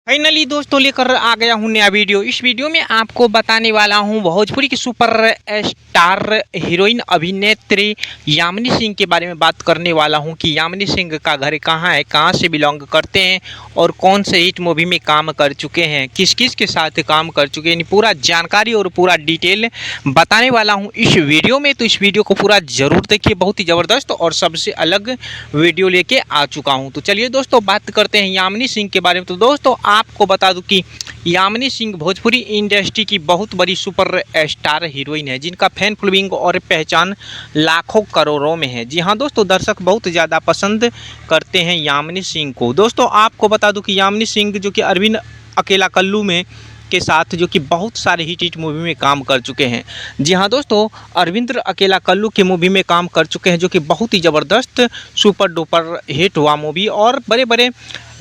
Finally दोस्तों लेकर आ गया हूँ नया वीडियो। इस वीडियो में आपको बताने वाला हूँ भोजपुरी की सुपर स्टार हीरोइन अभिनेत्री यामिनी सिंह के बारे में बात करने वाला हूँ कि यामिनी सिंह का घर कहाँ है, कहाँ से बिलोंग करते हैं और कौन से हिट मूवी में काम कर चुके हैं, किस किस के साथ काम कर चुके हैं, पूरा जानकारी और पूरा डिटेल बताने वाला हूँ इस वीडियो में। तो इस वीडियो को पूरा ज़रूर देखिए, बहुत ही ज़बरदस्त और सबसे अलग वीडियो लेके आ चुका हूँ। तो चलिए दोस्तों बात करते हैं यामिनी सिंह के बारे में। तो दोस्तों आपको बता दूं कि यामिनी सिंह भोजपुरी इंडस्ट्री की बहुत बड़ी सुपर स्टार हीरोइन है, जिनका फैन फॉलोइंग और पहचान लाखों करोड़ों में है। जी हाँ दोस्तों, दर्शक बहुत ज़्यादा पसंद करते हैं यामिनी सिंह को। दोस्तों आपको बता दूं कि यामिनी सिंह जो कि अरविंद अकेला कल्लू में के साथ जो कि बहुत सारे हिट मूवी में काम कर चुके हैं। जी हाँ दोस्तों, अरविंद अकेला कल्लू के मूवी में काम कर चुके हैं, जो कि बहुत ही ज़बरदस्त सुपर डुपर हिट हुआ मूवी, और बड़े बड़े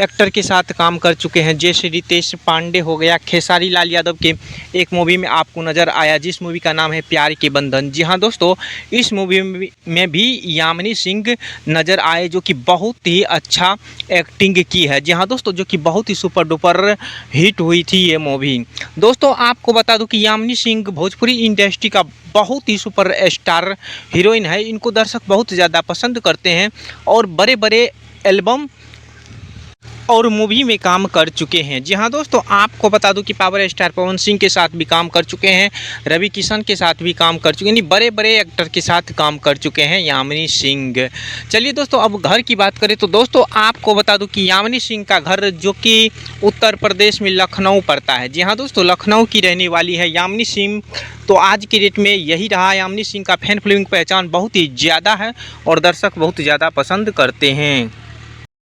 एक्टर के साथ काम कर चुके हैं, जैसे रितेश पांडे हो गया, खेसारी लाल यादव के एक मूवी में आपको नज़र आया जिस मूवी का नाम है प्यार के बंधन। जी हाँ दोस्तों, इस मूवी में भी यामिनी सिंह नज़र आए, जो कि बहुत ही अच्छा एक्टिंग की है। जी हाँ दोस्तों, जो कि बहुत ही सुपर डुपर हिट हुई थी ये मूवी। दोस्तों आपको बता दूं कि यामिनी सिंह भोजपुरी इंडस्ट्री का बहुत ही सुपर स्टार हीरोइन है। इनको दर्शक बहुत ज़्यादा पसंद करते हैं और बड़े बड़े एल्बम और मूवी में काम कर चुके हैं। जी हाँ दोस्तों, आपको बता दूं कि पावर स्टार पवन सिंह के साथ भी काम कर चुके हैं, रवि किशन के साथ भी काम कर चुके हैं, यानी बड़े बड़े एक्टर के साथ काम कर चुके हैं यामिनी सिंह। चलिए दोस्तों अब घर की बात करें तो दोस्तों आपको बता दूं कि यामिनी सिंह का घर जो कि उत्तर प्रदेश में लखनऊ पड़ता है। जी हाँ दोस्तों, लखनऊ की रहने वाली है यामिनी सिंह। तो आज की डेट में यही रहा, यामिनी सिंह का फैन फॉलोइंग पहचान बहुत ही ज़्यादा है और दर्शक बहुत ज़्यादा पसंद करते हैं।